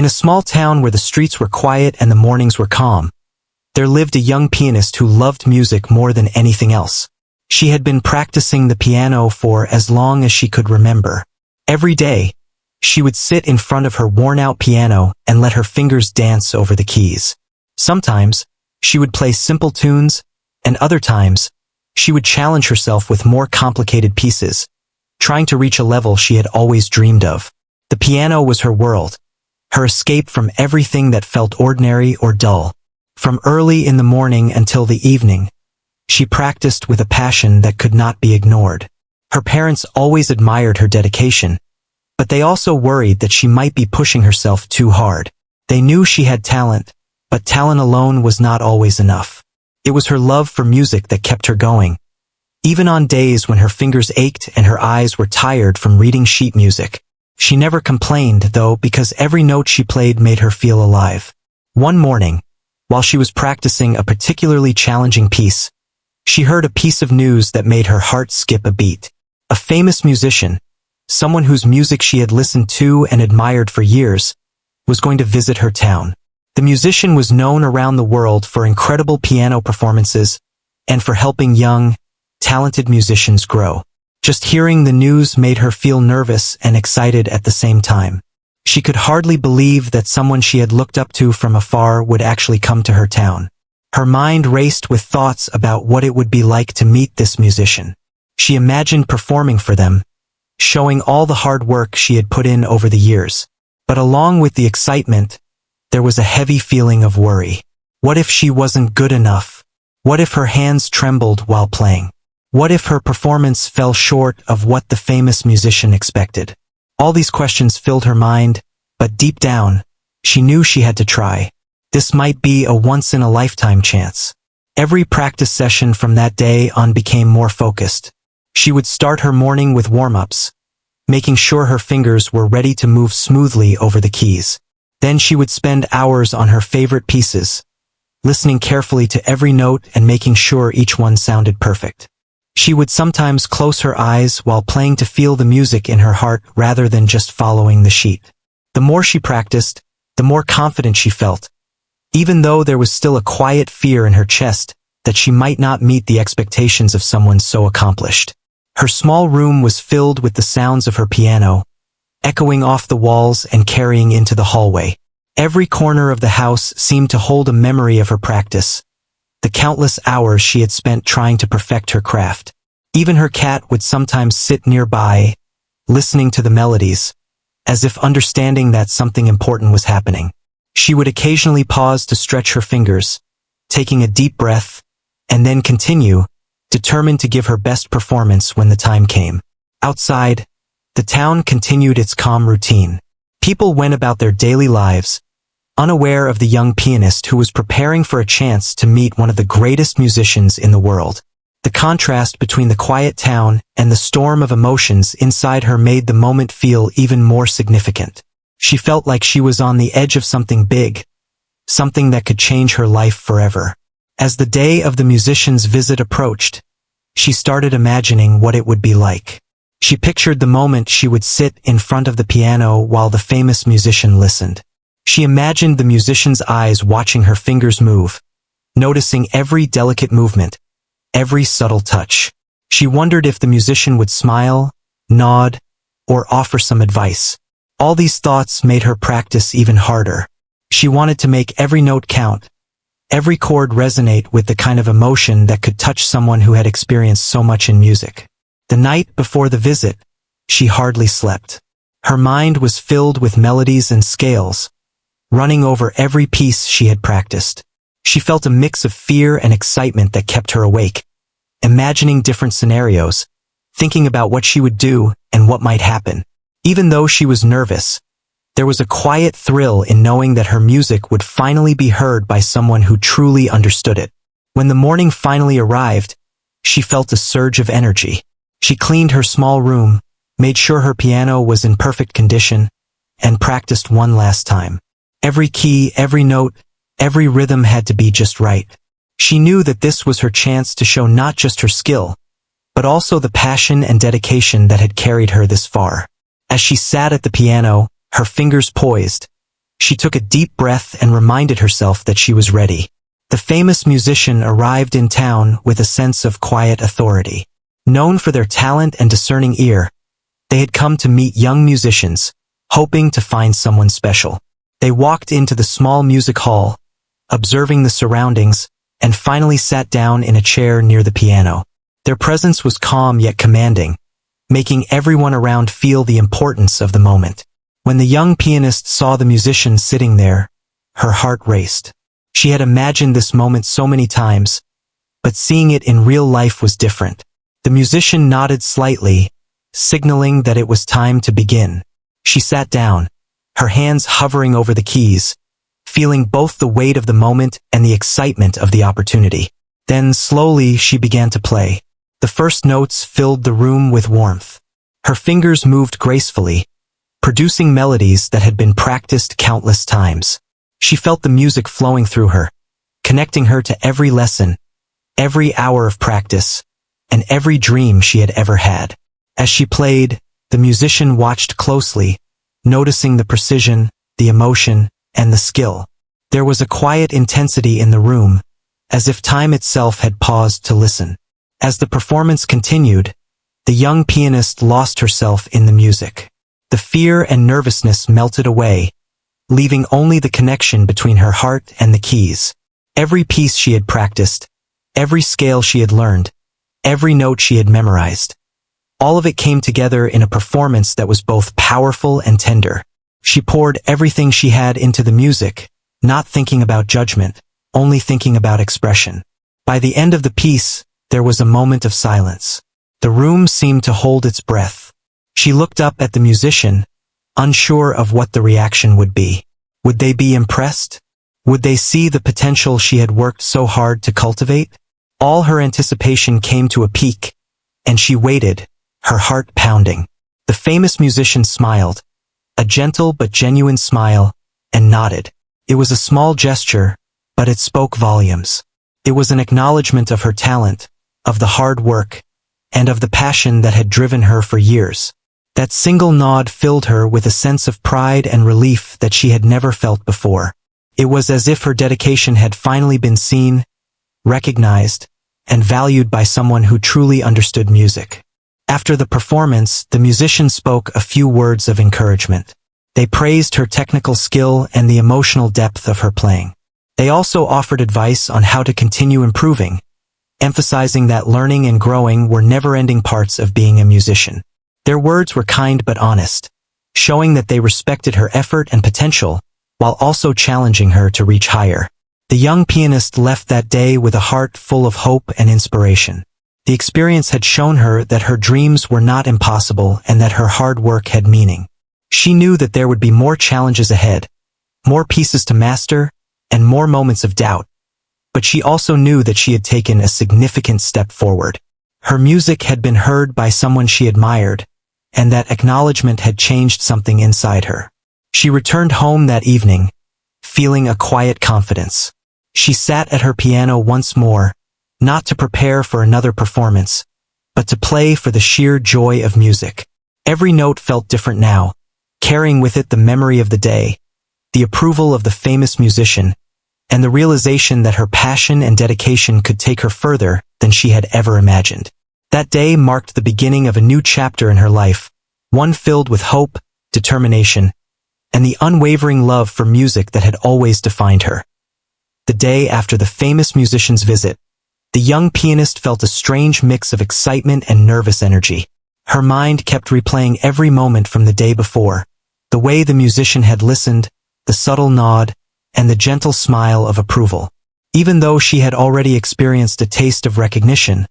In a small town where the streets were quiet and the mornings were calm, there lived a young pianist who loved music more than anything else. She had been practicing the piano for as long as she could remember. Every day, she would sit in front of her worn-out piano and let her fingers dance over the keys. Sometimes, she would play simple tunes, and other times, she would challenge herself with more complicated pieces, trying to reach a level she had always dreamed of. The piano was her world, her escape from everything that felt ordinary or dull. From early in the morning until the evening, she practiced with a passion that could not be ignored. Her parents always admired her dedication, but they also worried that she might be pushing herself too hard. They knew she had talent, but talent alone was not always enough. It was her love for music that kept her going, even on days when her fingers ached and her eyes were tired from reading sheet music. She never complained, though, because every note she played made her feel alive. One morning, while she was practicing a particularly challenging piece, she heard a piece of news that made her heart skip a beat. A famous musician, someone whose music she had listened to and admired for years, was going to visit her town. The musician was known around the world for incredible piano performances and for helping young, talented musicians grow. Just hearing the news made her feel nervous and excited at the same time. She could hardly believe that someone she had looked up to from afar would actually come to her town. Her mind raced with thoughts about what it would be like to meet this musician. She imagined performing for them, showing all the hard work she had put in over the years. But along with the excitement, there was a heavy feeling of worry. What if she wasn't good enough? What if her hands trembled while playing? What if her performance fell short of what the famous musician expected? All these questions filled her mind, but deep down, she knew she had to try. This might be a once-in-a-lifetime chance. Every practice session from that day on became more focused. She would start her morning with warm-ups, making sure her fingers were ready to move smoothly over the keys. Then she would spend hours on her favorite pieces, listening carefully to every note and making sure each one sounded perfect. She would sometimes close her eyes while playing to feel the music in her heart rather than just following the sheet. The more she practiced, the more confident she felt, even though there was still a quiet fear in her chest that she might not meet the expectations of someone so accomplished. Her small room was filled with the sounds of her piano, echoing off the walls and carrying into the hallway. Every corner of the house seemed to hold a memory of her practice, the countless hours she had spent trying to perfect her craft. Even her cat would sometimes sit nearby, listening to the melodies, as if understanding that something important was happening. She would occasionally pause to stretch her fingers, taking a deep breath, and then continue, determined to give her best performance when the time came. Outside, the town continued its calm routine. People went about their daily lives, unaware of the young pianist who was preparing for a chance to meet one of the greatest musicians in the world. The contrast between the quiet town and the storm of emotions inside her made the moment feel even more significant. She felt like she was on the edge of something big, something that could change her life forever. As the day of the musician's visit approached, she started imagining what it would be like. She pictured the moment she would sit in front of the piano while the famous musician listened. She imagined the musician's eyes watching her fingers move, noticing every delicate movement, every subtle touch. She wondered if the musician would smile, nod, or offer some advice. All these thoughts made her practice even harder. She wanted to make every note count, every chord resonate with the kind of emotion that could touch someone who had experienced so much in music. The night before the visit, she hardly slept. Her mind was filled with melodies and scales, running over every piece she had practiced. She felt a mix of fear and excitement that kept her awake, imagining different scenarios, thinking about what she would do and what might happen. Even though she was nervous, there was a quiet thrill in knowing that her music would finally be heard by someone who truly understood it. When the morning finally arrived, she felt a surge of energy. She cleaned her small room, made sure her piano was in perfect condition, and practiced one last time. Every key, every note, every rhythm had to be just right. She knew that this was her chance to show not just her skill, but also the passion and dedication that had carried her this far. As she sat at the piano, her fingers poised, She took a deep breath and reminded herself that she was ready. The famous musician arrived in town with a sense of quiet authority. Known for their talent and discerning ear, they had come to meet young musicians, hoping to find someone special. They walked into the small music hall, observing the surroundings, and finally sat down in a chair near the piano. Their presence was calm yet commanding, making everyone around feel the importance of the moment. When the young pianist saw the musician sitting there, her heart raced. She had imagined this moment so many times, but seeing it in real life was different. The musician nodded slightly, signaling that it was time to begin. She sat down, her hands hovering over the keys, feeling both the weight of the moment and the excitement of the opportunity. Then slowly she began to play. The first notes filled the room with warmth. Her fingers moved gracefully, producing melodies that had been practiced countless times. She felt the music flowing through her, connecting her to every lesson, every hour of practice, and every dream she had ever had. As she played, the musician watched closely, noticing the precision, the emotion, and the skill. There was a quiet intensity in the room, as if time itself had paused to listen. As the performance continued, the young pianist lost herself in the music. The fear and nervousness melted away, leaving only the connection between her heart and the keys. Every piece she had practiced, every scale she had learned, every note she had memorized, all of it came together in a performance that was both powerful and tender. She poured everything she had into the music, not thinking about judgment, only thinking about expression. By the end of the piece, there was a moment of silence. The room seemed to hold its breath. She looked up at the musician, unsure of what the reaction would be. Would they be impressed? Would they see the potential she had worked so hard to cultivate? All her anticipation came to a peak, and she waited, her heart pounding. The famous musician smiled, a gentle but genuine smile, and nodded. It was a small gesture, but it spoke volumes. It was an acknowledgement of her talent, of the hard work, and of the passion that had driven her for years. That single nod filled her with a sense of pride and relief that she had never felt before. It was as if her dedication had finally been seen, recognized, and valued by someone who truly understood music. After the performance, the musician spoke a few words of encouragement. They praised her technical skill and the emotional depth of her playing. They also offered advice on how to continue improving, emphasizing that learning and growing were never-ending parts of being a musician. Their words were kind but honest, showing that they respected her effort and potential, while also challenging her to reach higher. The young pianist left that day with a heart full of hope and inspiration. The experience had shown her that her dreams were not impossible and that her hard work had meaning. She knew that there would be more challenges ahead, more pieces to master, and more moments of doubt. But she also knew that she had taken a significant step forward. Her music had been heard by someone she admired, and that acknowledgement had changed something inside her. She returned home that evening, feeling a quiet confidence. She sat at her piano once more, not to prepare for another performance, but to play for the sheer joy of music. Every note felt different now, carrying with it the memory of the day, the approval of the famous musician, and the realization that her passion and dedication could take her further than she had ever imagined. That day marked the beginning of a new chapter in her life, one filled with hope, determination, and the unwavering love for music that had always defined her. The day after the famous musician's visit, the young pianist felt a strange mix of excitement and nervous energy. Her mind kept replaying every moment from the day before, the way the musician had listened, the subtle nod, and the gentle smile of approval. Even though she had already experienced a taste of recognition,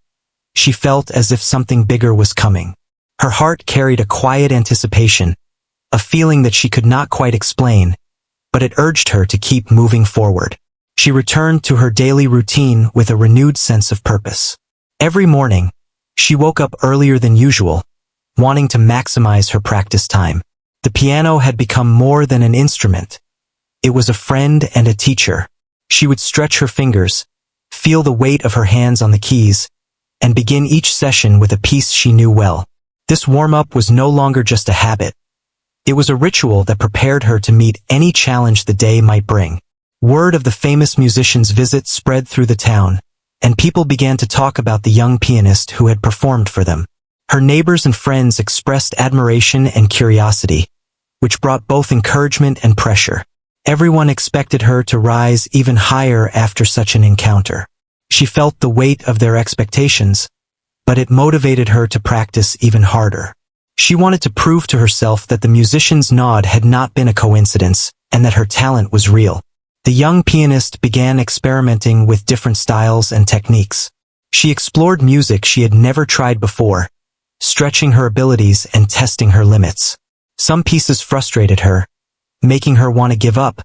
she felt as if something bigger was coming. Her heart carried a quiet anticipation, a feeling that she could not quite explain, but it urged her to keep moving forward. She returned to her daily routine with a renewed sense of purpose. Every morning, she woke up earlier than usual, wanting to maximize her practice time. The piano had become more than an instrument. It was a friend and a teacher. She would stretch her fingers, feel the weight of her hands on the keys, and begin each session with a piece she knew well. This warm-up was no longer just a habit. It was a ritual that prepared her to meet any challenge the day might bring. Word of the famous musician's visit spread through the town, and people began to talk about the young pianist who had performed for them. Her neighbors and friends expressed admiration and curiosity, which brought both encouragement and pressure. Everyone expected her to rise even higher after such an encounter. She felt the weight of their expectations, but it motivated her to practice even harder. She wanted to prove to herself that the musician's nod had not been a coincidence and that her talent was real. The young pianist began experimenting with different styles and techniques. She explored music she had never tried before, stretching her abilities and testing her limits. Some pieces frustrated her, making her want to give up,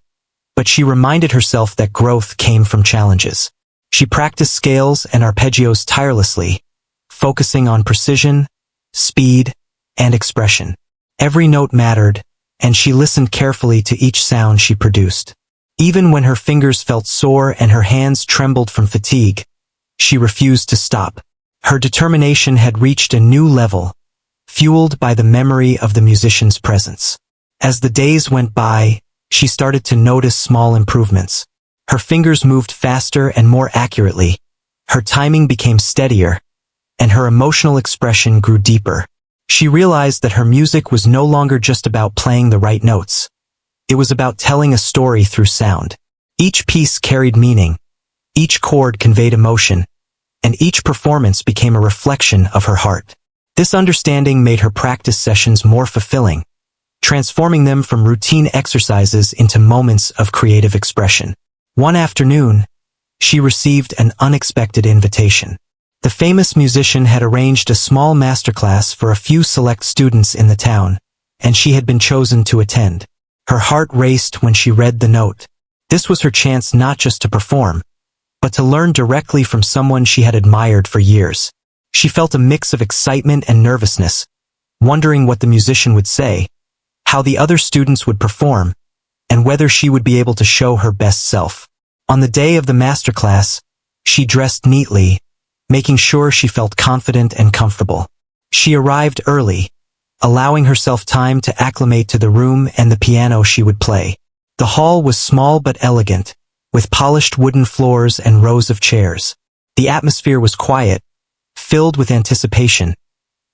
but she reminded herself that growth came from challenges. She practiced scales and arpeggios tirelessly, focusing on precision, speed, and expression. Every note mattered, and she listened carefully to each sound she produced. Even when her fingers felt sore and her hands trembled from fatigue, she refused to stop. Her determination had reached a new level, fueled by the memory of the musician's presence. As the days went by, she started to notice small improvements. Her fingers moved faster and more accurately, her timing became steadier, and her emotional expression grew deeper. She realized that her music was no longer just about playing the right notes. It was about telling a story through sound. Each piece carried meaning, each chord conveyed emotion, and each performance became a reflection of her heart. This understanding made her practice sessions more fulfilling, transforming them from routine exercises into moments of creative expression. One afternoon, she received an unexpected invitation. The famous musician had arranged a small masterclass for a few select students in the town, and she had been chosen to attend. Her heart raced when she read the note. This was her chance not just to perform, but to learn directly from someone she had admired for years. She felt a mix of excitement and nervousness, wondering what the musician would say, how the other students would perform, and whether she would be able to show her best self. On the day of the masterclass, she dressed neatly, making sure she felt confident and comfortable. She arrived early, allowing herself time to acclimate to the room and the piano she would play. The hall was small but elegant, with polished wooden floors and rows of chairs. The atmosphere was quiet, filled with anticipation,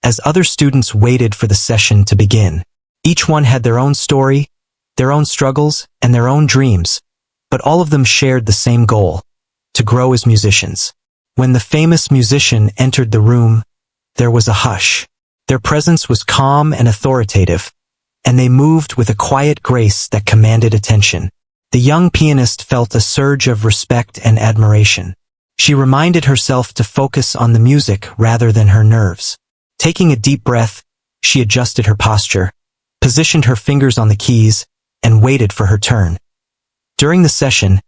as other students waited for the session to begin. Each one had their own story, their own struggles, and their own dreams, but all of them shared the same goal: to grow as musicians. When the famous musician entered the room, there was a hush. Their presence was calm and authoritative, and they moved with a quiet grace that commanded attention. The young pianist felt a surge of respect and admiration. She reminded herself to focus on the music rather than her nerves. Taking a deep breath, she adjusted her posture, positioned her fingers on the keys, and waited for her turn. During the session,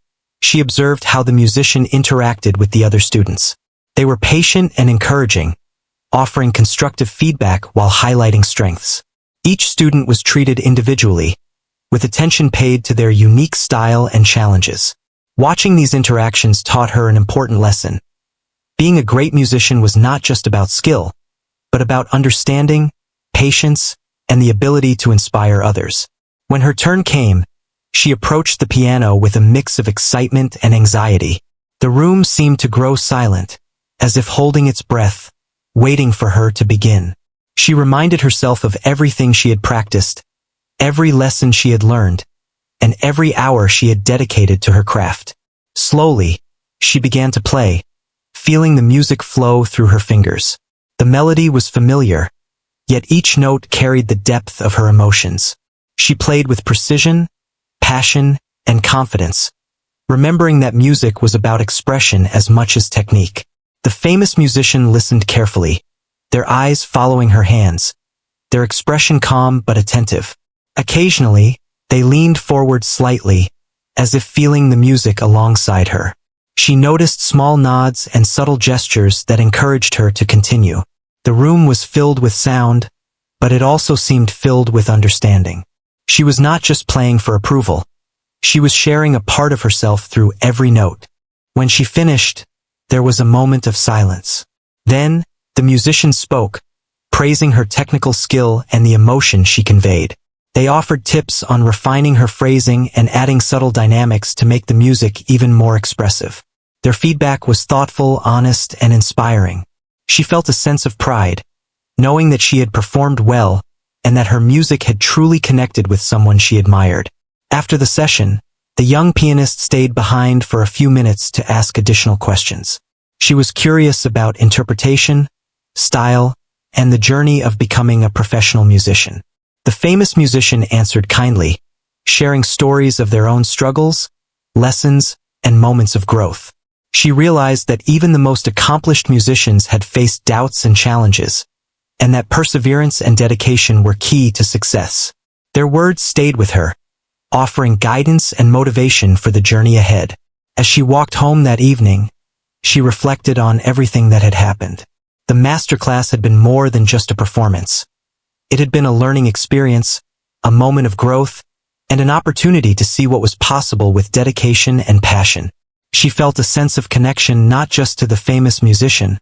she observed how the musician interacted with the other students. They were patient and encouraging, offering constructive feedback while highlighting strengths. Each student was treated individually, with attention paid to their unique style and challenges. Watching these interactions taught her an important lesson. Being a great musician was not just about skill, but about understanding, patience, and the ability to inspire others. When her turn came, she approached the piano with a mix of excitement and anxiety. The room seemed to grow silent, as if holding its breath, waiting for her to begin. She reminded herself of everything she had practiced, every lesson she had learned, and every hour she had dedicated to her craft. Slowly, she began to play, feeling the music flow through her fingers. The melody was familiar, yet each note carried the depth of her emotions. She played with precision, passion, and confidence, remembering that music was about expression as much as technique. The famous musician listened carefully, their eyes following her hands, their expression calm but attentive. Occasionally, they leaned forward slightly, as if feeling the music alongside her. She noticed small nods and subtle gestures that encouraged her to continue. The room was filled with sound, but it also seemed filled with understanding. She was not just playing for approval. She was sharing a part of herself through every note. When she finished, there was a moment of silence. Then, the musician spoke, praising her technical skill and the emotion she conveyed. They offered tips on refining her phrasing and adding subtle dynamics to make the music even more expressive. Their feedback was thoughtful, honest, and inspiring. She felt a sense of pride, knowing that she had performed well and that her music had truly connected with someone she admired. After the session, the young pianist stayed behind for a few minutes to ask additional questions. She was curious about interpretation, style, and the journey of becoming a professional musician. The famous musician answered kindly, sharing stories of their own struggles, lessons, and moments of growth. She realized that even the most accomplished musicians had faced doubts and challenges, and that perseverance and dedication were key to success. Their words stayed with her, offering guidance and motivation for the journey ahead. As she walked home that evening, she reflected on everything that had happened. The masterclass had been more than just a performance. It had been a learning experience, a moment of growth, and an opportunity to see what was possible with dedication and passion. She felt a sense of connection not just to the famous musician,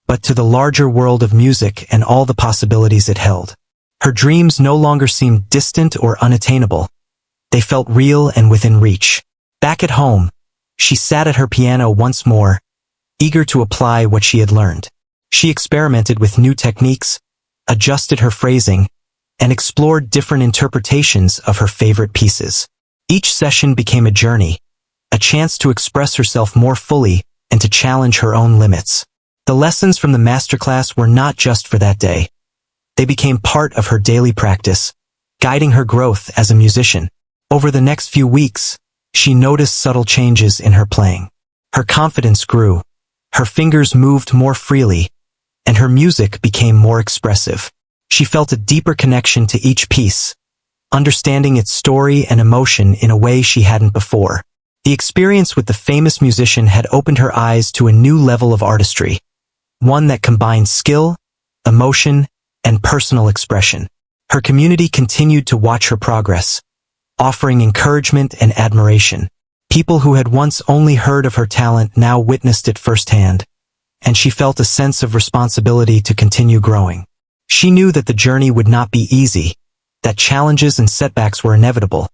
but to the larger world of music and all the possibilities it held. Her dreams no longer seemed distant or unattainable. They felt real and within reach. Back at home, she sat at her piano once more, eager to apply what she had learned. She experimented with new techniques, adjusted her phrasing, and explored different interpretations of her favorite pieces. Each session became a journey, a chance to express herself more fully and to challenge her own limits. The lessons from the masterclass were not just for that day. They became part of her daily practice, guiding her growth as a musician. Over the next few weeks, she noticed subtle changes in her playing. Her confidence grew, her fingers moved more freely, and her music became more expressive. She felt a deeper connection to each piece, understanding its story and emotion in a way she hadn't before. The experience with the famous musician had opened her eyes to a new level of artistry, one that combined skill, emotion, and personal expression. Her community continued to watch her progress, offering encouragement and admiration. People who had once only heard of her talent now witnessed it firsthand, and she felt a sense of responsibility to continue growing. She knew that the journey would not be easy, that challenges and setbacks were inevitable,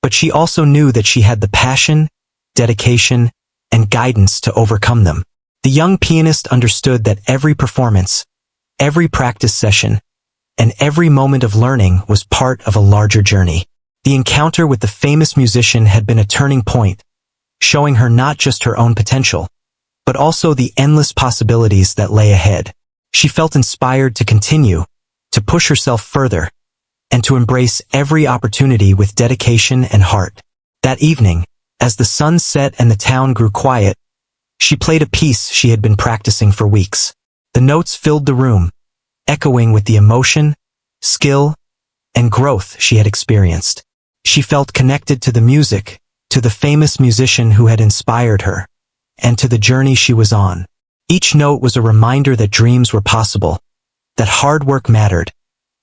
but she also knew that she had the passion, dedication, and guidance to overcome them. The young pianist understood that every performance, every practice session, and every moment of learning was part of a larger journey. The encounter with the famous musician had been a turning point, showing her not just her own potential, but also the endless possibilities that lay ahead. She felt inspired to continue, to push herself further, and to embrace every opportunity with dedication and heart. That evening, as the sun set and the town grew quiet, she played a piece she had been practicing for weeks. The notes filled the room, echoing with the emotion, skill, and growth she had experienced. She felt connected to the music, to the famous musician who had inspired her, and to the journey she was on. Each note was a reminder that dreams were possible, that hard work mattered,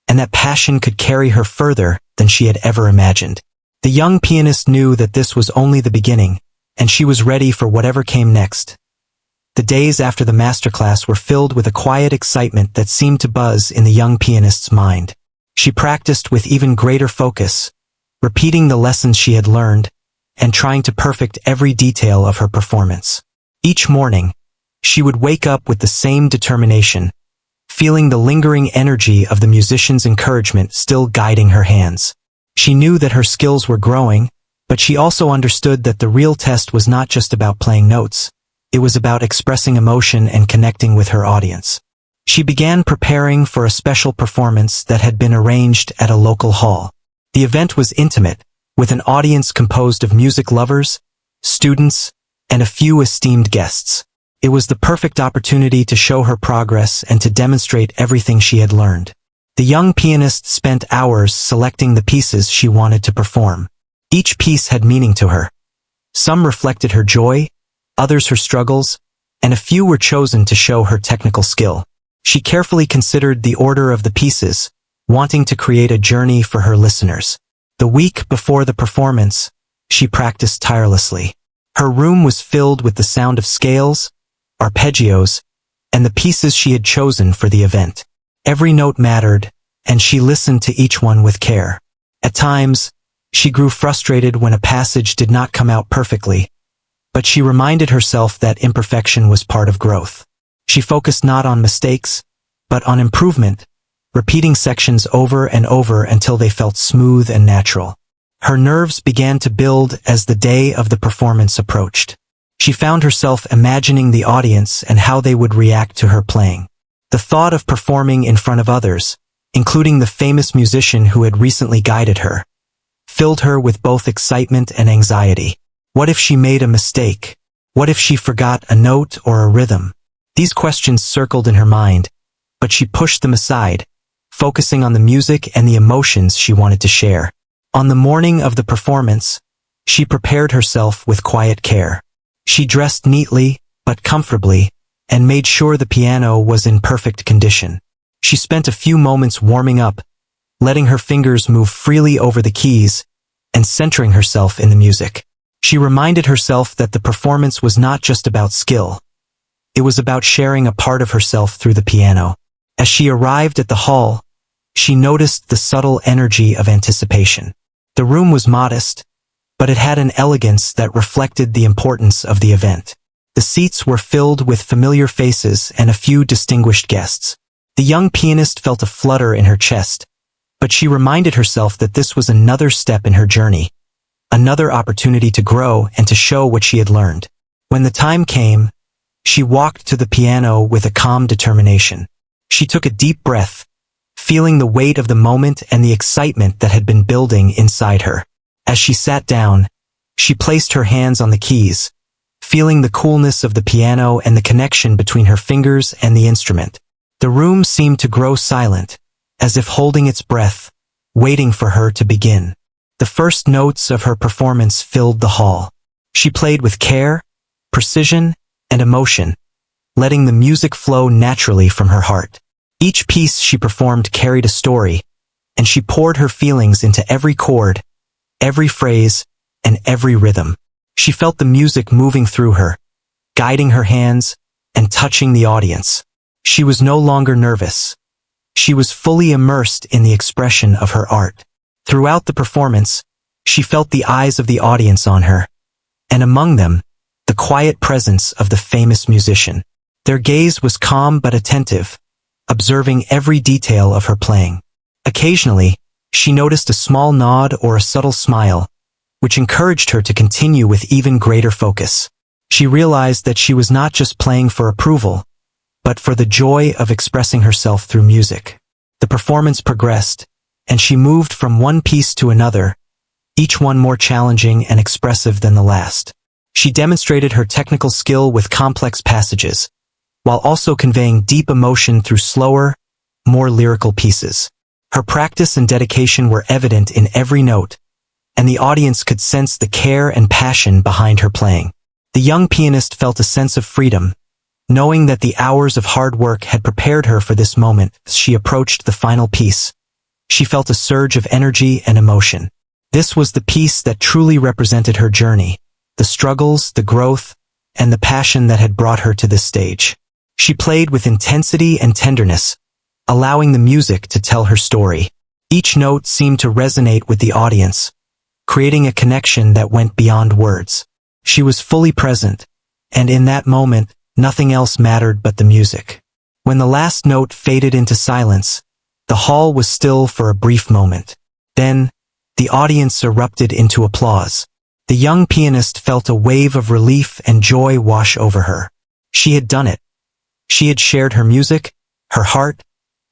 and that passion could carry her further than she had ever imagined. The young pianist knew that this was only the beginning, and she was ready for whatever came next. The days after the masterclass were filled with a quiet excitement that seemed to buzz in the young pianist's mind. She practiced with even greater focus, repeating the lessons she had learned, and trying to perfect every detail of her performance. Each morning, she would wake up with the same determination, feeling the lingering energy of the musician's encouragement still guiding her hands. She knew that her skills were growing, but she also understood that the real test was not just about playing notes. It was about expressing emotion and connecting with her audience. She began preparing for a special performance that had been arranged at a local hall. The event was intimate, with an audience composed of music lovers, students, and a few esteemed guests. It was the perfect opportunity to show her progress and to demonstrate everything she had learned. The young pianist spent hours selecting the pieces she wanted to perform. Each piece had meaning to her. Some reflected her joy, others her struggles, and a few were chosen to show her technical skill. She carefully considered the order of the pieces, wanting to create a journey for her listeners. The week before the performance, she practiced tirelessly. Her room was filled with the sound of scales, arpeggios, and the pieces she had chosen for the event. Every note mattered, and she listened to each one with care. At times, she grew frustrated when a passage did not come out perfectly, but she reminded herself that imperfection was part of growth. She focused not on mistakes, but on improvement, repeating sections over and over until they felt smooth and natural. Her nerves began to build as the day of the performance approached. She found herself imagining the audience and how they would react to her playing. The thought of performing in front of others, including the famous musician who had recently guided her, filled her with both excitement and anxiety. What if she made a mistake? What if she forgot a note or a rhythm? These questions circled in her mind, but she pushed them aside, focusing on the music and the emotions she wanted to share. On the morning of the performance, she prepared herself with quiet care. She dressed neatly, but comfortably, and made sure the piano was in perfect condition. She spent a few moments warming up, letting her fingers move freely over the keys, and centering herself in the music. She reminded herself that the performance was not just about skill. It was about sharing a part of herself through the piano. As she arrived at the hall, she noticed the subtle energy of anticipation. The room was modest, but it had an elegance that reflected the importance of the event. The seats were filled with familiar faces and a few distinguished guests. The young pianist felt a flutter in her chest, but she reminded herself that this was another step in her journey, another opportunity to grow and to show what she had learned. When the time came, she walked to the piano with a calm determination. She took a deep breath, feeling the weight of the moment and the excitement that had been building inside her. As she sat down, she placed her hands on the keys, feeling the coolness of the piano and the connection between her fingers and the instrument. The room seemed to grow silent, as if holding its breath, waiting for her to begin. The first notes of her performance filled the hall. She played with care, precision, and emotion, letting the music flow naturally from her heart. Each piece she performed carried a story, and she poured her feelings into every chord, every phrase, and every rhythm. She felt the music moving through her, guiding her hands and touching the audience. She was no longer nervous. She was fully immersed in the expression of her art. Throughout the performance, she felt the eyes of the audience on her, and among them, the quiet presence of the famous musician. Their gaze was calm but attentive, observing every detail of her playing. Occasionally, she noticed a small nod or a subtle smile, which encouraged her to continue with even greater focus. She realized that she was not just playing for approval, but for the joy of expressing herself through music. The performance progressed, and she moved from one piece to another, each one more challenging and expressive than the last. She demonstrated her technical skill with complex passages, while also conveying deep emotion through slower, more lyrical pieces. Her practice and dedication were evident in every note, and the audience could sense the care and passion behind her playing. The young pianist felt a sense of freedom, knowing that the hours of hard work had prepared her for this moment. As she approached the final piece, she felt a surge of energy and emotion. This was the piece that truly represented her journey, the struggles, the growth, and the passion that had brought her to this stage. She played with intensity and tenderness, allowing the music to tell her story. Each note seemed to resonate with the audience, creating a connection that went beyond words. She was fully present, and in that moment, nothing else mattered but the music. When the last note faded into silence, the hall was still for a brief moment. Then, the audience erupted into applause. The young pianist felt a wave of relief and joy wash over her. She had done it. She had shared her music, her heart,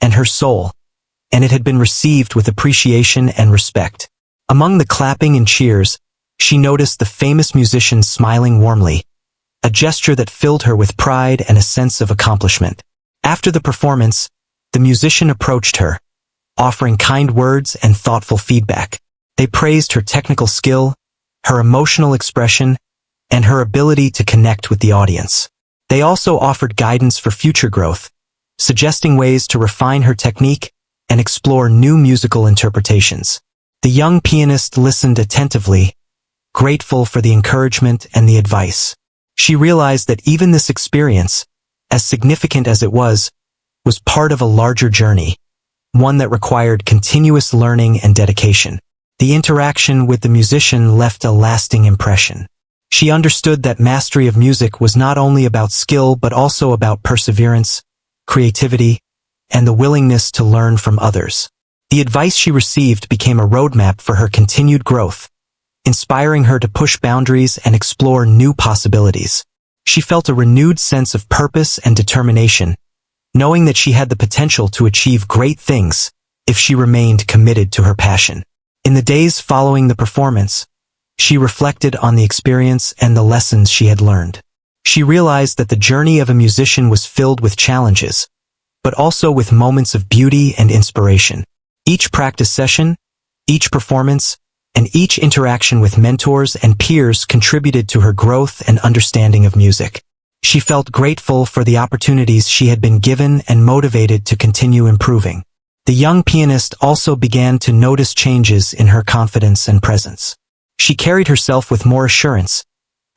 and her soul, and it had been received with appreciation and respect. Among the clapping and cheers, she noticed the famous musician smiling warmly, a gesture that filled her with pride and a sense of accomplishment. After the performance, the musician approached her, offering kind words and thoughtful feedback. They praised her technical skill, her emotional expression, and her ability to connect with the audience. They also offered guidance for future growth, suggesting ways to refine her technique and explore new musical interpretations. The young pianist listened attentively, grateful for the encouragement and the advice. She realized that even this experience, as significant as it was part of a larger journey, one that required continuous learning and dedication. The interaction with the musician left a lasting impression. She understood that mastery of music was not only about skill but also about perseverance, creativity, and the willingness to learn from others. The advice she received became a roadmap for her continued growth, inspiring her to push boundaries and explore new possibilities. She felt a renewed sense of purpose and determination, knowing that she had the potential to achieve great things if she remained committed to her passion. In the days following the performance, she reflected on the experience and the lessons she had learned. She realized that the journey of a musician was filled with challenges, but also with moments of beauty and inspiration. Each practice session, each performance, and each interaction with mentors and peers contributed to her growth and understanding of music. She felt grateful for the opportunities she had been given and motivated to continue improving. The young pianist also began to notice changes in her confidence and presence. She carried herself with more assurance,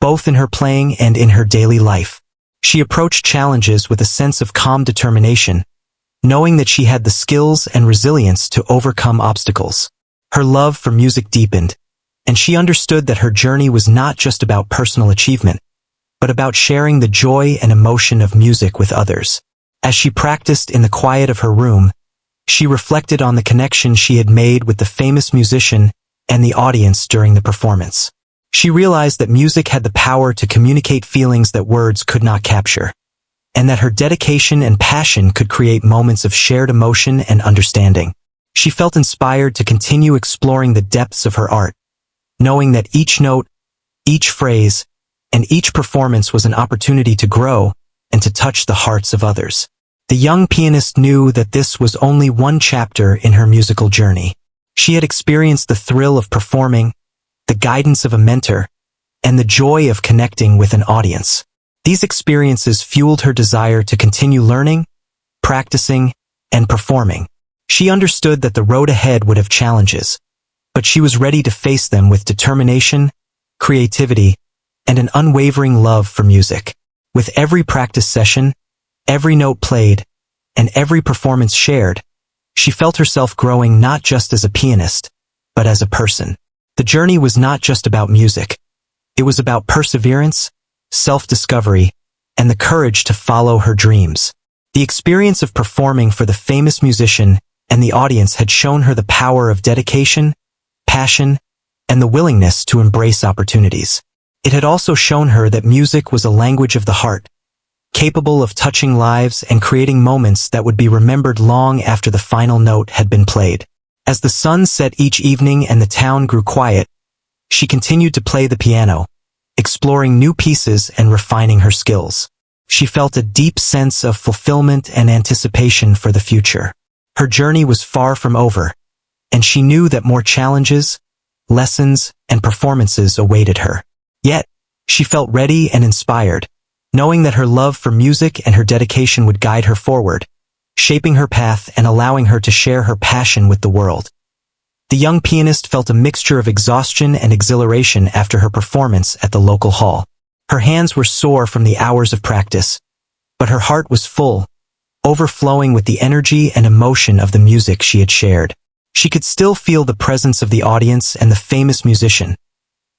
both in her playing and in her daily life. She approached challenges with a sense of calm determination, knowing that she had the skills and resilience to overcome obstacles. Her love for music deepened, and she understood that her journey was not just about personal achievement, but about sharing the joy and emotion of music with others. As she practiced in the quiet of her room, she reflected on the connection she had made with the famous musician and the audience during the performance. She realized that music had the power to communicate feelings that words could not capture, and that her dedication and passion could create moments of shared emotion and understanding. She felt inspired to continue exploring the depths of her art, knowing that each note, each phrase, and each performance was an opportunity to grow and to touch the hearts of others. The young pianist knew that this was only one chapter in her musical journey. She had experienced the thrill of performing, the guidance of a mentor, and the joy of connecting with an audience. These experiences fueled her desire to continue learning, practicing, and performing. She understood that the road ahead would have challenges, but she was ready to face them with determination, creativity, and an unwavering love for music. With every practice session, every note played, and every performance shared, she felt herself growing not just as a pianist, but as a person. The journey was not just about music. It was about perseverance, self-discovery, and the courage to follow her dreams. The experience of performing for the famous musician and the audience had shown her the power of dedication, passion, and the willingness to embrace opportunities. It had also shown her that music was a language of the heart, capable of touching lives and creating moments that would be remembered long after the final note had been played. As the sun set each evening and the town grew quiet, she continued to play the piano, exploring new pieces and refining her skills. She felt a deep sense of fulfillment and anticipation for the future. Her journey was far from over, and she knew that more challenges, lessons, and performances awaited her. Yet, she felt ready and inspired, knowing that her love for music and her dedication would guide her forward, shaping her path and allowing her to share her passion with the world. The young pianist felt a mixture of exhaustion and exhilaration after her performance at the local hall. Her hands were sore from the hours of practice, but her heart was full, overflowing with the energy and emotion of the music she had shared. She could still feel the presence of the audience and the famous musician,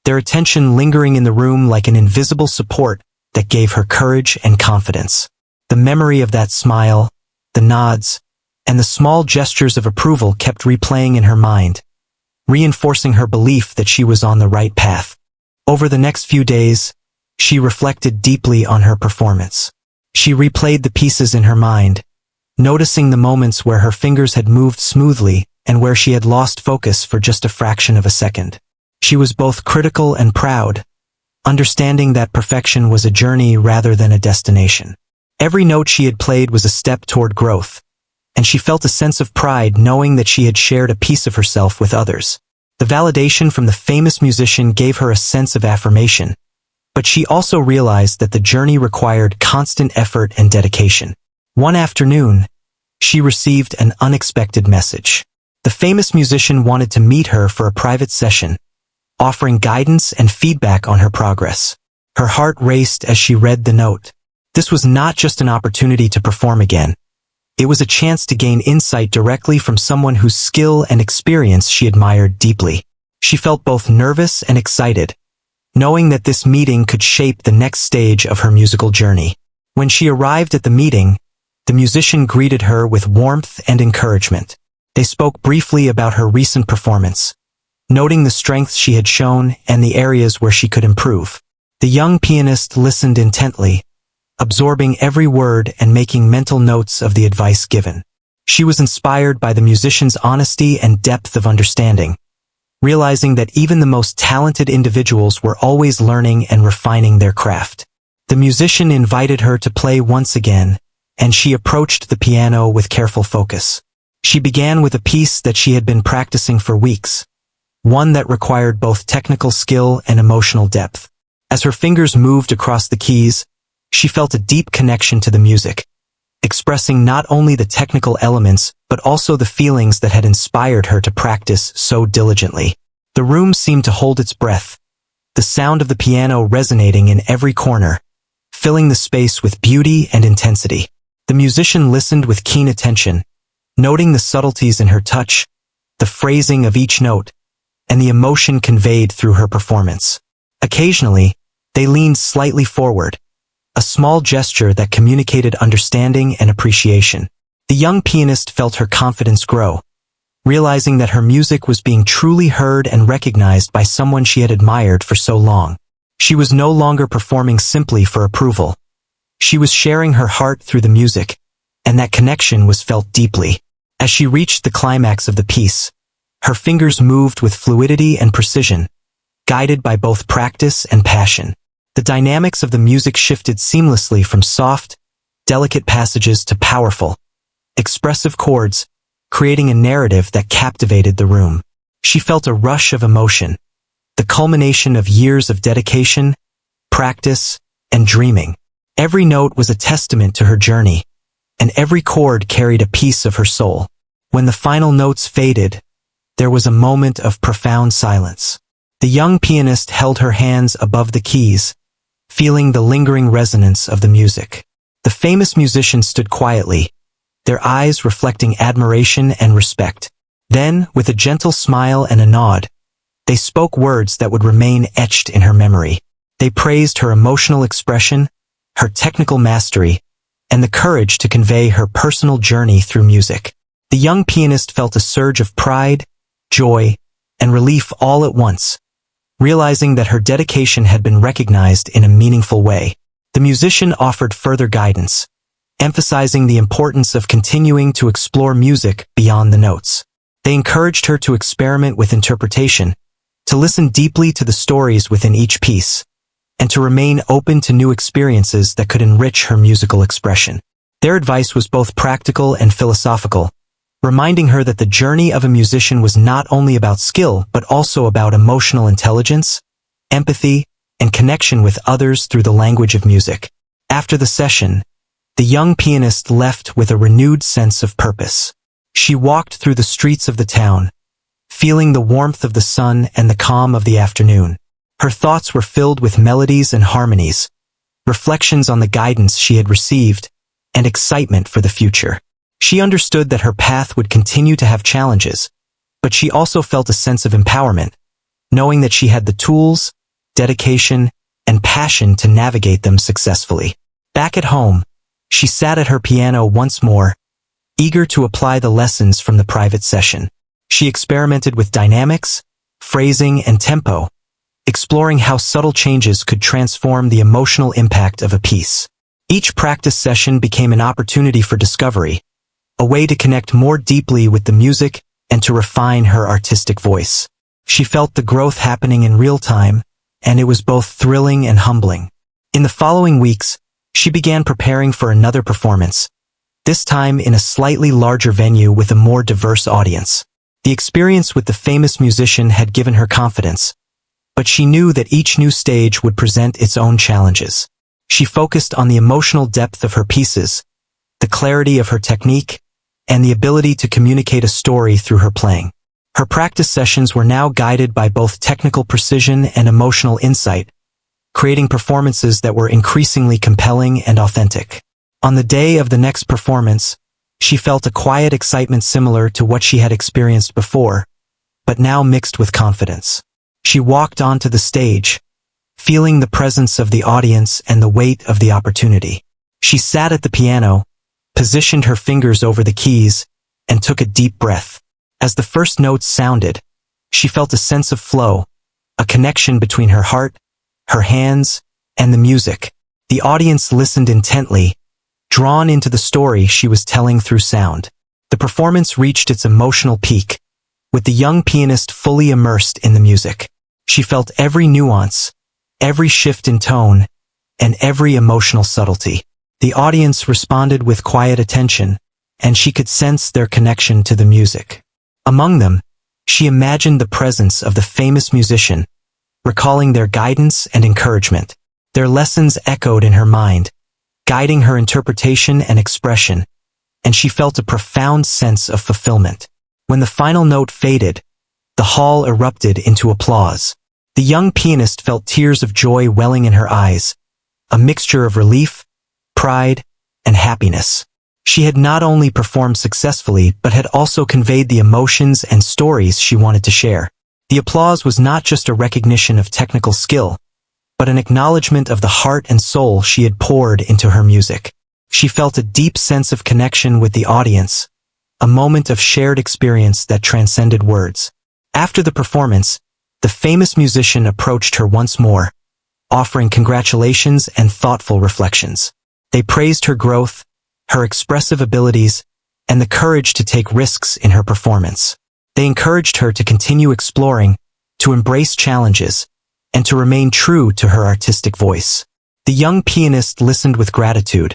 their attention lingering in the room like an invisible support that gave her courage and confidence. The memory of that smile, the nods, and the small gestures of approval kept replaying in her mind, reinforcing her belief that she was on the right path. Over the next few days, she reflected deeply on her performance. She replayed the pieces in her mind, noticing the moments where her fingers had moved smoothly and where she had lost focus for just a fraction of a second. She was both critical and proud, understanding that perfection was a journey rather than a destination. Every note she had played was a step toward growth, and she felt a sense of pride knowing that she had shared a piece of herself with others. The validation from the famous musician gave her a sense of affirmation, but she also realized that the journey required constant effort and dedication. One afternoon, she received an unexpected message. The famous musician wanted to meet her for a private session, offering guidance and feedback on her progress. Her heart raced as she read the note. This was not just an opportunity to perform again. It was a chance to gain insight directly from someone whose skill and experience she admired deeply. She felt both nervous and excited, knowing that this meeting could shape the next stage of her musical journey. When she arrived at the meeting, the musician greeted her with warmth and encouragement. They spoke briefly about her recent performance, noting the strengths she had shown and the areas where she could improve. The young pianist listened intently, absorbing every word and making mental notes of the advice given. She was inspired by the musician's honesty and depth of understanding, realizing that even the most talented individuals were always learning and refining their craft. The musician invited her to play once again, and she approached the piano with careful focus. She began with a piece that she had been practicing for weeks, one that required both technical skill and emotional depth. As her fingers moved across the keys, she felt a deep connection to the music, expressing not only the technical elements but also the feelings that had inspired her to practice so diligently. The room seemed to hold its breath, the sound of the piano resonating in every corner, filling the space with beauty and intensity. The musician listened with keen attention, noting the subtleties in her touch, the phrasing of each note, and the emotion conveyed through her performance. Occasionally, they leaned slightly forward, a small gesture that communicated understanding and appreciation. The young pianist felt her confidence grow, realizing that her music was being truly heard and recognized by someone she had admired for so long. She was no longer performing simply for approval. She was sharing her heart through the music, and that connection was felt deeply. As she reached the climax of the piece, her fingers moved with fluidity and precision, guided by both practice and passion. The dynamics of the music shifted seamlessly from soft, delicate passages to powerful, expressive chords, creating a narrative that captivated the room. She felt a rush of emotion, the culmination of years of dedication, practice, and dreaming. Every note was a testament to her journey, and every chord carried a piece of her soul. When the final notes faded, there was a moment of profound silence. The young pianist held her hands above the keys, feeling the lingering resonance of the music. The famous musician stood quietly, their eyes reflecting admiration and respect. Then, with a gentle smile and a nod, they spoke words that would remain etched in her memory. They praised her emotional expression, her technical mastery, and the courage to convey her personal journey through music. The young pianist felt a surge of pride, joy, and relief all at once, realizing that her dedication had been recognized in a meaningful way. The musician offered further guidance, emphasizing the importance of continuing to explore music beyond the notes. They encouraged her to experiment with interpretation, to listen deeply to the stories within each piece, and to remain open to new experiences that could enrich her musical expression. Their advice was both practical and philosophical, reminding her that the journey of a musician was not only about skill but also about emotional intelligence, empathy, and connection with others through the language of music. After the session, the young pianist left with a renewed sense of purpose. She walked through the streets of the town, feeling the warmth of the sun and the calm of the afternoon. Her thoughts were filled with melodies and harmonies, reflections on the guidance she had received, and excitement for the future. She understood that her path would continue to have challenges, but she also felt a sense of empowerment, knowing that she had the tools, dedication, and passion to navigate them successfully. Back at home, she sat at her piano once more, eager to apply the lessons from the private session. She experimented with dynamics, phrasing, and tempo, exploring how subtle changes could transform the emotional impact of a piece. Each practice session became an opportunity for discovery, a way to connect more deeply with the music and to refine her artistic voice. She felt the growth happening in real time, and it was both thrilling and humbling. In the following weeks, she began preparing for another performance, this time in a slightly larger venue with a more diverse audience. The experience with the famous musician had given her confidence, but she knew that each new stage would present its own challenges. She focused on the emotional depth of her pieces, the clarity of her technique, and the ability to communicate a story through her playing. Her practice sessions were now guided by both technical precision and emotional insight, creating performances that were increasingly compelling and authentic. On the day of the next performance, she felt a quiet excitement similar to what she had experienced before, but now mixed with confidence. She walked onto the stage, feeling the presence of the audience and the weight of the opportunity. She sat at the piano, positioned her fingers over the keys, and took a deep breath. As the first notes sounded, she felt a sense of flow, a connection between her heart, her hands, and the music. The audience listened intently, drawn into the story she was telling through sound. The performance reached its emotional peak, with the young pianist fully immersed in the music. She felt every nuance, every shift in tone, and every emotional subtlety. The audience responded with quiet attention, and she could sense their connection to the music. Among them, she imagined the presence of the famous musician, recalling their guidance and encouragement. Their lessons echoed in her mind, guiding her interpretation and expression, and she felt a profound sense of fulfillment. When the final note faded, the hall erupted into applause. The young pianist felt tears of joy welling in her eyes, a mixture of relief, pride, and happiness. She had not only performed successfully but had also conveyed the emotions and stories she wanted to share. The applause was not just a recognition of technical skill, but an acknowledgement of the heart and soul she had poured into her music. She felt a deep sense of connection with the audience, a moment of shared experience that transcended words. After the performance, the famous musician approached her once more, offering congratulations and thoughtful reflections. They praised her growth, her expressive abilities, and the courage to take risks in her performance. They encouraged her to continue exploring, to embrace challenges, and to remain true to her artistic voice. The young pianist listened with gratitude,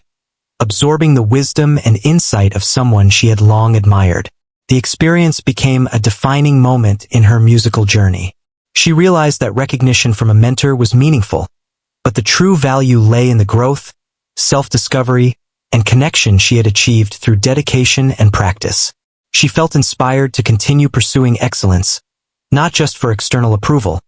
absorbing the wisdom and insight of someone she had long admired. The experience became a defining moment in her musical journey. She realized that recognition from a mentor was meaningful, but the true value lay in the growth, self-discovery, and connection she had achieved through dedication and practice. She felt inspired to continue pursuing excellence, not just for external approval,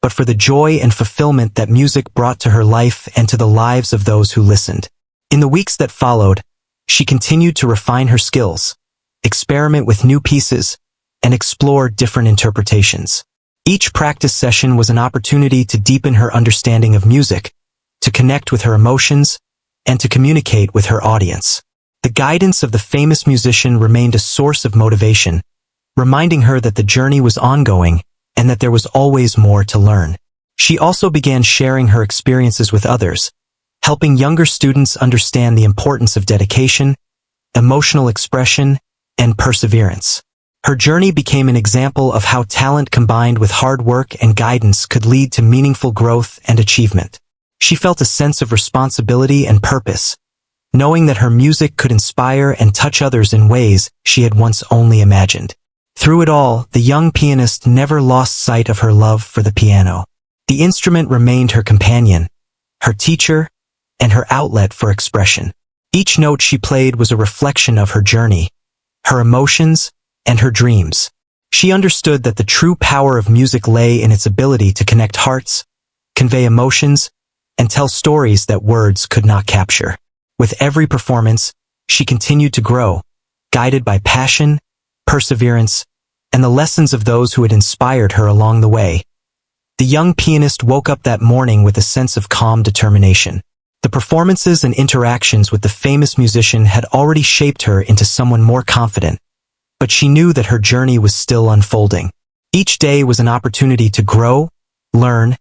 but for the joy and fulfillment that music brought to her life and to the lives of those who listened. In the weeks that followed, she continued to refine her skills, experiment with new pieces, and explore different interpretations. Each practice session was an opportunity to deepen her understanding of music, to connect with her emotions, and to communicate with her audience. The guidance of the famous musician remained a source of motivation, reminding her that the journey was ongoing and that there was always more to learn. She also began sharing her experiences with others, helping younger students understand the importance of dedication, emotional expression, and perseverance. Her journey became an example of how talent combined with hard work and guidance could lead to meaningful growth and achievement. She felt a sense of responsibility and purpose, knowing that her music could inspire and touch others in ways she had once only imagined. Through it all, the young pianist never lost sight of her love for the piano. The instrument remained her companion, her teacher, and her outlet for expression. Each note she played was a reflection of her journey, her emotions, and her dreams. She understood that the true power of music lay in its ability to connect hearts, convey emotions, and tell stories that words could not capture. With every performance, she continued to grow, guided by passion, perseverance, and the lessons of those who had inspired her along the way. The young pianist woke up that morning with a sense of calm determination. The performances and interactions with the famous musician had already shaped her into someone more confident, but she knew that her journey was still unfolding. Each day was an opportunity to grow, learn,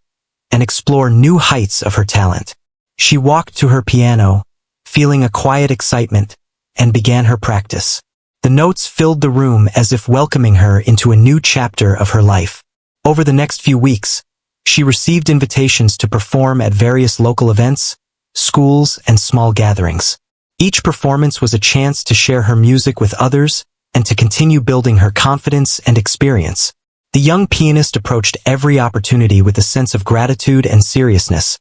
and explore new heights of her talent. She walked to her piano, feeling a quiet excitement, and began her practice. The notes filled the room as if welcoming her into a new chapter of her life. Over the next few weeks, she received invitations to perform at various local events, schools, and small gatherings. Each performance was a chance to share her music with others and to continue building her confidence and experience. The young pianist approached every opportunity with a sense of gratitude and seriousness,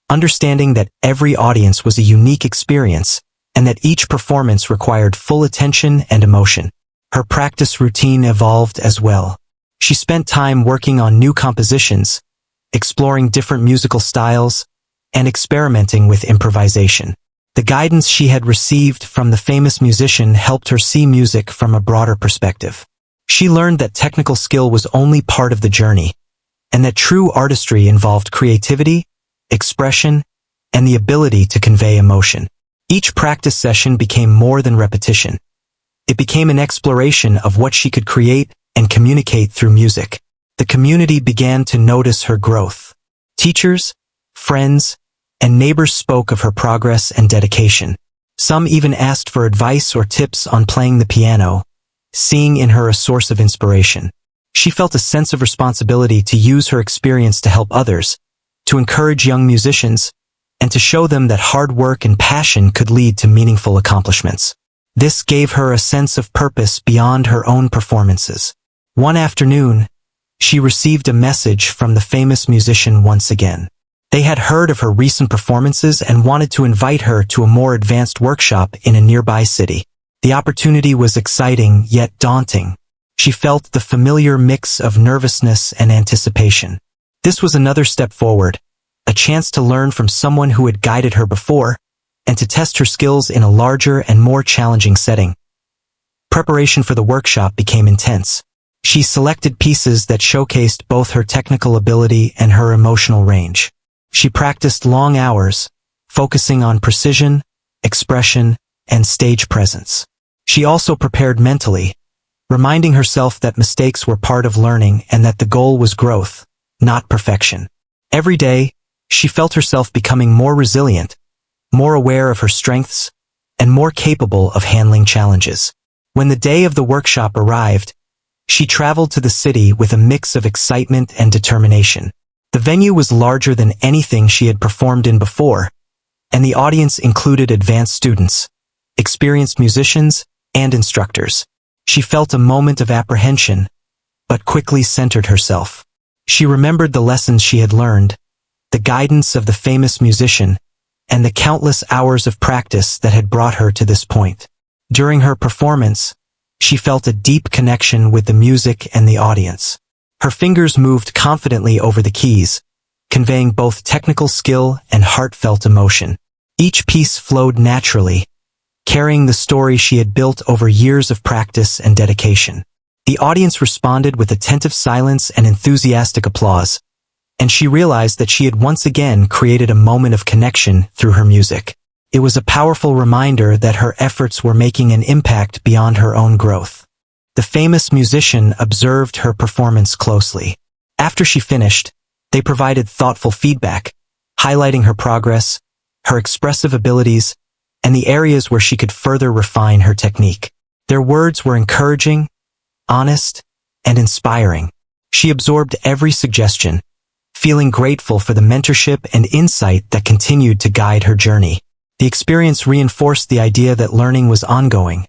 understanding that every audience was a unique experience and that each performance required full attention and emotion. Her practice routine evolved as well. She spent time working on new compositions, exploring different musical styles, and experimenting with improvisation. The guidance she had received from the famous musician helped her see music from a broader perspective. She learned that technical skill was only part of the journey, and that true artistry involved creativity, expression, and the ability to convey emotion. Each practice session became more than repetition. It became an exploration of what she could create and communicate through music. The community began to notice her growth. Teachers, friends, and neighbors spoke of her progress and dedication. Some even asked for advice or tips on playing the piano, seeing in her a source of inspiration. She felt a sense of responsibility to use her experience to help others, to encourage young musicians, and to show them that hard work and passion could lead to meaningful accomplishments. This gave her a sense of purpose beyond her own performances. One afternoon, she received a message from the famous musician once again. They had heard of her recent performances and wanted to invite her to a more advanced workshop in a nearby city. The opportunity was exciting yet daunting. She felt the familiar mix of nervousness and anticipation. This was another step forward, a chance to learn from someone who had guided her before, and to test her skills in a larger and more challenging setting. Preparation for the workshop became intense. She selected pieces that showcased both her technical ability and her emotional range. She practiced long hours, focusing on precision, expression, and stage presence. She also prepared mentally, reminding herself that mistakes were part of learning and that the goal was growth, not perfection. Every day, she felt herself becoming more resilient, more aware of her strengths, and more capable of handling challenges. When the day of the workshop arrived, she traveled to the city with a mix of excitement and determination. The venue was larger than anything she had performed in before, and the audience included advanced students, experienced musicians, and instructors. She felt a moment of apprehension, but quickly centered herself. She remembered the lessons she had learned, the guidance of the famous musician, and the countless hours of practice that had brought her to this point. During her performance, she felt a deep connection with the music and the audience. Her fingers moved confidently over the keys, conveying both technical skill and heartfelt emotion. Each piece flowed naturally, carrying the story she had built over years of practice and dedication. The audience responded with attentive silence and enthusiastic applause, and she realized that she had once again created a moment of connection through her music. It was a powerful reminder that her efforts were making an impact beyond her own growth. The famous musician observed her performance closely. After she finished, they provided thoughtful feedback, highlighting her progress, her expressive abilities, and the areas where she could further refine her technique. Their words were encouraging, honest, and inspiring. She absorbed every suggestion, feeling grateful for the mentorship and insight that continued to guide her journey. The experience reinforced the idea that learning was ongoing,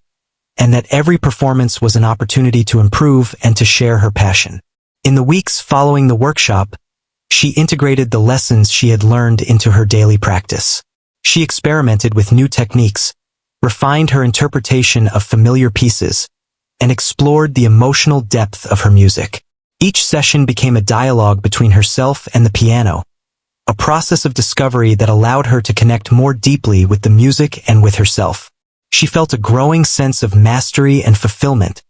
and that every performance was an opportunity to improve and to share her passion. In the weeks following the workshop, she integrated the lessons she had learned into her daily practice. She experimented with new techniques, refined her interpretation of familiar pieces, and explored the emotional depth of her music. Each session became a dialogue between herself and the piano, a process of discovery that allowed her to connect more deeply with the music and with herself. She felt a growing sense of mastery and fulfillment,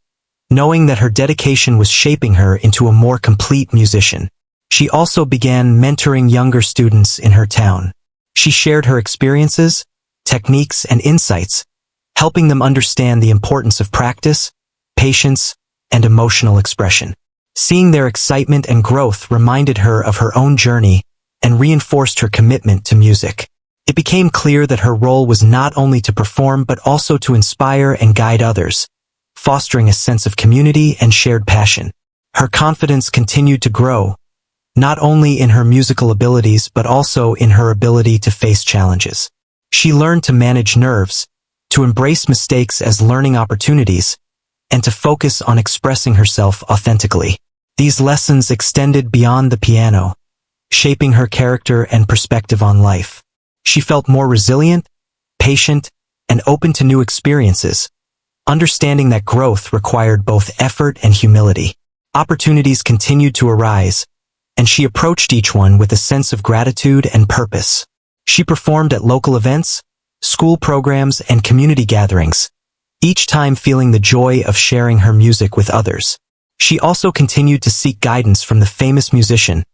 knowing that her dedication was shaping her into a more complete musician. She also began mentoring younger students in her town. She shared her experiences, techniques, and insights, helping them understand the importance of practice, patience, and emotional expression. Seeing their excitement and growth reminded her of her own journey and reinforced her commitment to music. It became clear that her role was not only to perform but also to inspire and guide others, fostering a sense of community and shared passion. Her confidence continued to grow, not only in her musical abilities but also in her ability to face challenges. She learned to manage nerves, to embrace mistakes as learning opportunities, and to focus on expressing herself authentically. These lessons extended beyond the piano, shaping her character and perspective on life. She felt more resilient, patient, and open to new experiences, understanding that growth required both effort and humility. Opportunities continued to arise, and she approached each one with a sense of gratitude and purpose. She performed at local events, school programs, and community gatherings, each time feeling the joy of sharing her music with others. She also continued to seek guidance from the famous musician,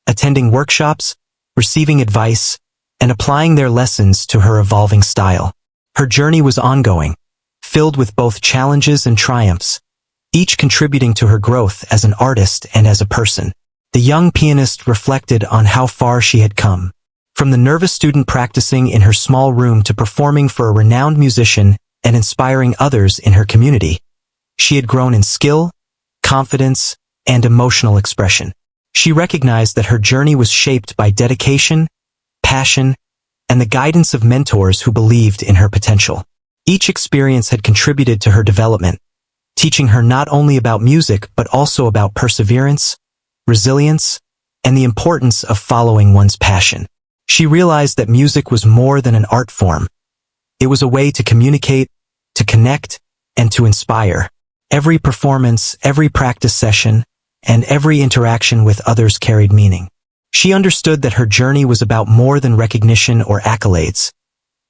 attending workshops, receiving advice, and applying their lessons to her evolving style. Her journey was ongoing, filled with both challenges and triumphs, each contributing to her growth as an artist and as a person. The young pianist reflected on how far she had come. From the nervous student practicing in her small room to performing for a renowned musician and inspiring others in her community, she had grown in skill, confidence, and emotional expression. She recognized that her journey was shaped by dedication, passion, and the guidance of mentors who believed in her potential. Each experience had contributed to her development, teaching her not only about music but also about perseverance, resilience, and the importance of following one's passion. She realized that music was more than an art form. It was a way to communicate, to connect, and to inspire. Every performance, every practice session, and every interaction with others carried meaning. She understood that her journey was about more than recognition or accolades.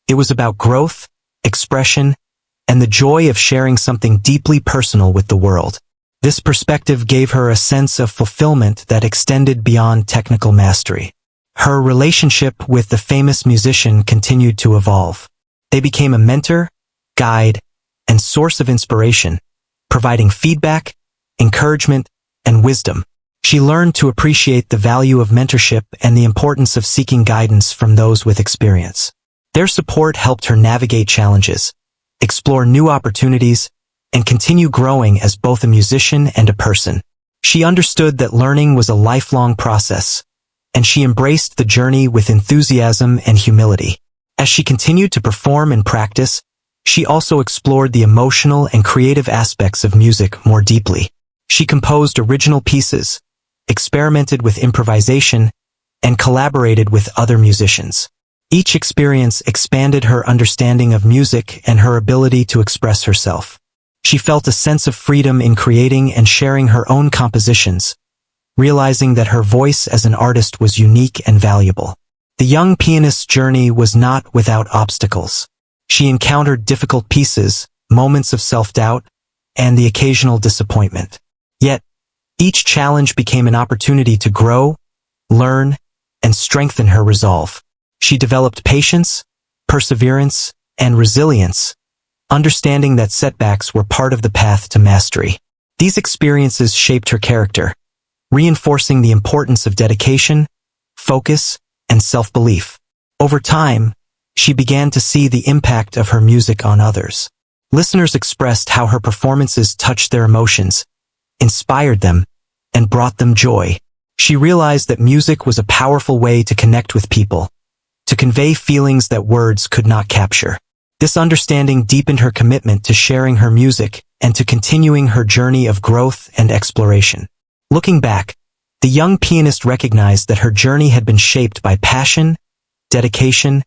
It was about growth, expression, and the joy of sharing something deeply personal with the world. This perspective gave her a sense of fulfillment that extended beyond technical mastery. Her relationship with the famous musician continued to evolve. They became a mentor, guide, and source of inspiration, providing feedback, encouragement, and wisdom. She learned to appreciate the value of mentorship and the importance of seeking guidance from those with experience. Their support helped her navigate challenges, explore new opportunities, and continue growing as both a musician and a person. She understood that learning was a lifelong process, and she embraced the journey with enthusiasm and humility. As she continued to perform and practice, she also explored the emotional and creative aspects of music more deeply. She composed original pieces, experimented with improvisation, and collaborated with other musicians. Each experience expanded her understanding of music and her ability to express herself. She felt a sense of freedom in creating and sharing her own compositions, realizing that her voice as an artist was unique and valuable. The young pianist's journey was not without obstacles. She encountered difficult pieces, moments of self-doubt, and the occasional disappointment. Yet, each challenge became an opportunity to grow, learn, and strengthen her resolve. She developed patience, perseverance, and resilience, understanding that setbacks were part of the path to mastery. These experiences shaped her character, reinforcing the importance of dedication, focus, and self-belief. Over time, she began to see the impact of her music on others. Listeners expressed how her performances touched their emotions, inspired them, and brought them joy. She realized that music was a powerful way to connect with people, to convey feelings that words could not capture. This understanding deepened her commitment to sharing her music and to continuing her journey of growth and exploration. Looking back, the young pianist recognized that her journey had been shaped by passion, dedication,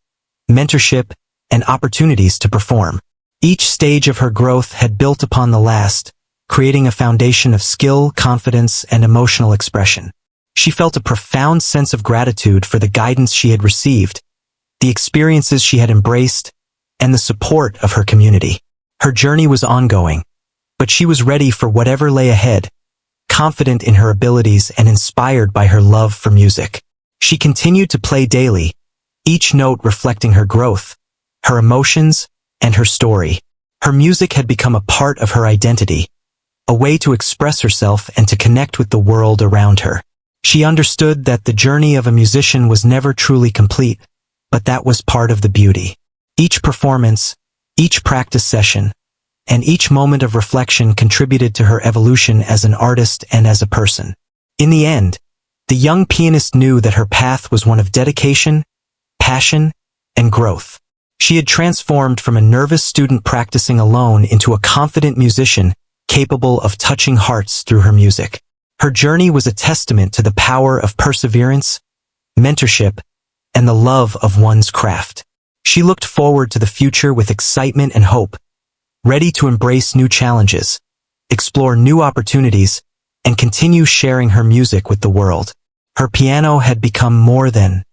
mentorship, and opportunities to perform. Each stage of her growth had built upon the last, creating a foundation of skill, confidence, and emotional expression. She felt a profound sense of gratitude for the guidance she had received, the experiences she had embraced, and the support of her community. Her journey was ongoing, but she was ready for whatever lay ahead, confident in her abilities and inspired by her love for music. She continued to play daily, each note reflecting her growth, her emotions, and her story. Her music had become a part of her identity, a way to express herself and to connect with the world around her. She understood that the journey of a musician was never truly complete, but that was part of the beauty. Each performance, each practice session, and each moment of reflection contributed to her evolution as an artist and as a person. In the end, the young pianist knew that her path was one of dedication, passion, and growth. She had transformed from a nervous student practicing alone into a confident musician capable of touching hearts through her music. Her journey was a testament to the power of perseverance, mentorship, and the love of one's craft. She looked forward to the future with excitement and hope, ready to embrace new challenges, explore new opportunities, and continue sharing her music with the world. Her piano had become more than